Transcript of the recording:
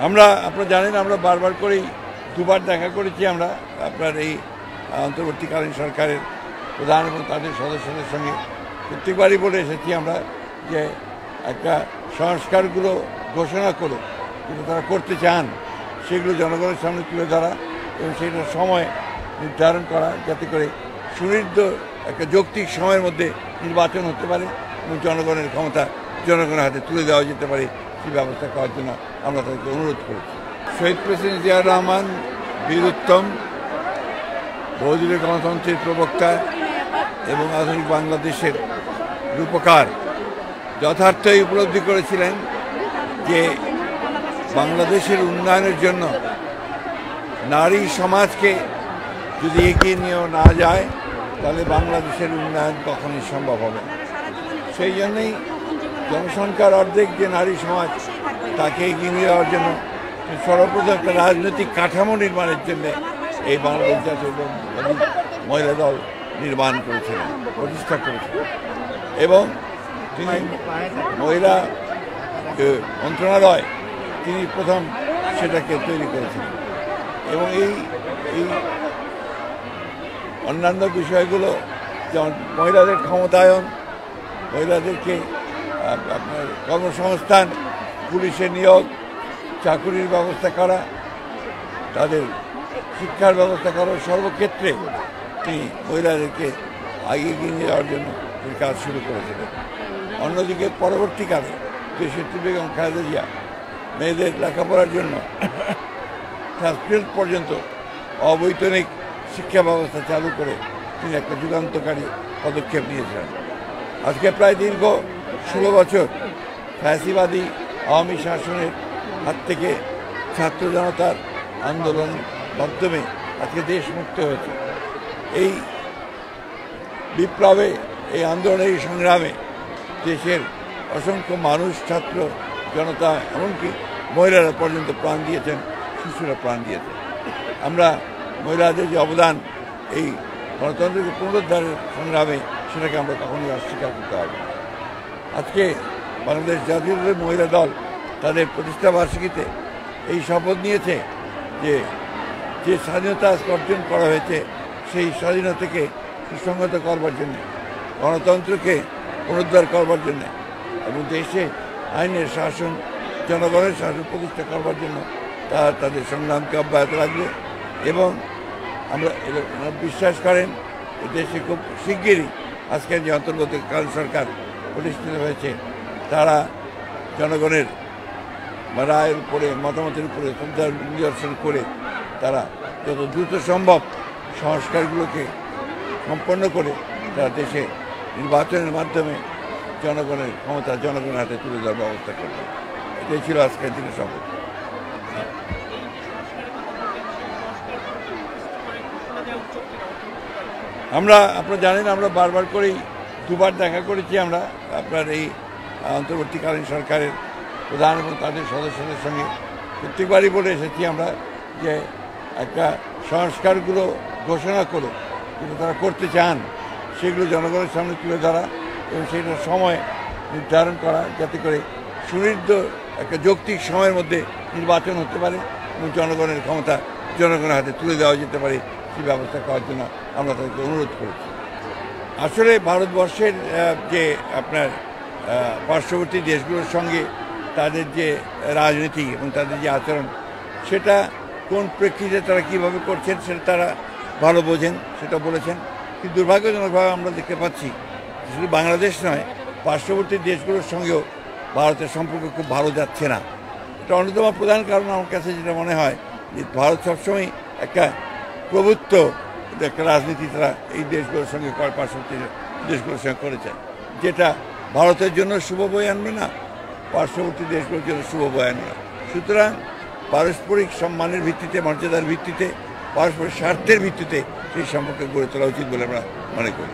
আপনারা জানেন আমরা বারবার করেই দুবার দেখা করেছি আমরা আপনার এই অন্তর্বর্তীকালীন সরকারের প্রধান এবং তাদের সদস্যদের সঙ্গে প্রত্যেকবারই বলে এসেছি আমরা যে একটা সংস্কারগুলো ঘোষণা করে যেটা তারা করতে চান সেগুলো জনগণের সামনে তুলে ধরা এবং সেটার সময় নির্ধারণ করা যাতে করে সুনির্দিষ্ট একটা যৌক্তিক সময়ের মধ্যে নির্বাচন হতে পারে এবং জনগণের ক্ষমতা জনগণের হাতে তুলে দেওয়া যেতে পারে সেই ব্যবস্থা করার জন্য আমরা তাদেরকে অনুরোধ করেছি। শহীদ প্রেসিডেন্ট জিয়াউর রহমান বীরুত্তম, বহুদলীয় গণতন্ত্রের প্রবক্তা এবং আধুনিক বাংলাদেশের রূপকার যথার্থই উপলব্ধি করেছিলেন যে বাংলাদেশের উন্নয়নের জন্য নারী সমাজকে যদি এগিয়ে নিয়েও না যায় তাহলে বাংলাদেশের উন্নয়ন কখনোই সম্ভব হবে না। সেই জন্যই জনসংখ্যার অর্ধেক যে নারী সমাজ তাকে এগিয়ে নিয়ে যাওয়ার জন্য সর্বপ্রথম একটা রাজনৈতিক কাঠামো নির্মাণের জন্য এই বাংলাদেশ জাতীয় মহিলা দল নির্মাণ করেছিলেন, প্রতিষ্ঠা করেছিলেন এবং তিনি মহিলা মন্ত্রণালয় তিনি প্রথম সেটাকে তৈরি করেছিলেন এবং এই অন্যান্য বিষয়গুলো যেমন মহিলাদের ক্ষমতায়ন, মহিলাদেরকে আপনার কর্মসংস্থান, পুলিশে নিয়োগ, চাকুরির ব্যবস্থা করা, তাদের শিক্ষার ব্যবস্থা করা, সর্বক্ষেত্রে তিনি মহিলাদেরকে এগিয়ে নিয়ে যাওয়ার জন্য তিনি কাজ শুরু করেছিলেন। অন্যদিকে পরবর্তীকালে দেশের বেগম খালেদা জিয়া মেয়েদের লেখাপড়ার জন্য ক্লাস 12 পর্যন্ত অবৈতনিক শিক্ষা ব্যবস্থা চালু করে তিনি একটা যুগান্তকারী পদক্ষেপ নিয়েছিলেন। আজকে প্রায় দীর্ঘ 16 বছর ফ্যাসিবাদী আওয়ামী শাসনের হাত থেকে ছাত্র জনতার আন্দোলনের মাধ্যমে আজকে দেশ মুক্ত হয়েছে। এই বিপ্লবে, এই আন্দোলনের এই সংগ্রামে দেশের অসংখ্য মানুষ, ছাত্র জনতা, এমনকি মহিলারা পর্যন্ত প্রাণ দিয়েছেন, শিশুরা প্রাণ দিয়েছেন। আমরা মহিলাদের যে অবদান এই গণতন্ত্রকে পুনরুদ্ধারের সংগ্রামে সেটাকে আমরা কখনোই অস্বীকার করতে হবে না। আজকে বাংলাদেশ জাতীয় মহিলা দল তাদের প্রতিষ্ঠা বার্ষিকীতে এই শপথ নিয়েছে যে স্বাধীনতা অর্জন করা হয়েছে সেই স্বাধীনতাকে সুসংহত করবার জন্য, গণতন্ত্রকে পুনরুদ্ধার করবার জন্য এবং দেশে আইনের শাসন, জনগণের শাসন প্রতিষ্ঠা করবার জন্য তাদের সংগ্রামকে অব্যাহত রাখবে এবং আমরা বিশ্বাস করেন দেশে খুব শিগগিরই আজকের যে অন্তর্বর্তীকালীন সরকার প্রতিষ্ঠিত হয়েছে তারা জনগণের রায়ের উপরে, মতামতের উপরে শ্রদ্ধা নিদর্শন করে তারা যত দ্রুত সম্ভব সংস্কারগুলোকে সম্পন্ন করে তারা দেশে নির্বাচনের মাধ্যমে জনগণের ক্ষমতা জনগণের হাতে তুলে দেওয়ার ব্যবস্থা করবে। এটাই ছিল আজকের দিনের শপথ। আপনারা জানেন আমরা বারবার করেই দুবার দেখা করেছি আমরা আপনার এই অন্তর্বর্তীকালীন সরকারের প্রধান এবং তাদের সদস্যদের সঙ্গে প্রত্যেকবারই বলে এসেছি আমরা যে একটা সংস্কারগুলো ঘোষণা করে যেটা তারা করতে চান সেগুলো জনগণের সামনে তুলে ধরা এবং সেটার সময় নির্ধারণ করা যাতে করে সুনির্দিষ্ট একটা যৌক্তিক সময়ের মধ্যে নির্বাচন হতে পারে এবং জনগণের ক্ষমতা জনগণের হাতে তুলে দেওয়া যেতে পারে সেই ব্যবস্থা করার জন্য আমরা তাদেরকে অনুরোধ করেছি। আসলে ভারতবর্ষের যে আপনার পার্শ্ববর্তী দেশগুলোর সঙ্গে তাদের যে রাজনীতি এবং তাদের যে আচরণ সেটা কোন প্রেক্ষিতে তারা কীভাবে করছেন সেটা তারা ভালো বোঝেন, সেটা বলেছেন। কিন্তু দুর্ভাগ্যজনকভাবে আমরা দেখতে পাচ্ছি শুধু বাংলাদেশ নয়, পার্শ্ববর্তী দেশগুলোর সঙ্গেও ভারতের সম্পর্ক খুব ভালো যাচ্ছে না। এটা অন্যতম প্রধান কারণ আমার কাছে যেটা মনে হয় যে ভারত সবসময় একটা প্রভুত্ব একটা রাজনীতি তারা এই দেশগুলোর সঙ্গে পার্শ্ববর্তী দেশগুলোর সঙ্গে করেছে, যেটা ভারতের জন্য শুভ বয়ে আনবে না, পার্শ্ববর্তী দেশগুলোর জন্য শুভ বয়ে আনবে না। সুতরাং পারস্পরিক সম্মানের ভিত্তিতে, মর্যাদার ভিত্তিতে, পারস্পরিক স্বার্থের ভিত্তিতে সেই সম্পর্ক গড়ে তোলা উচিত বলে আমরা মনে করি।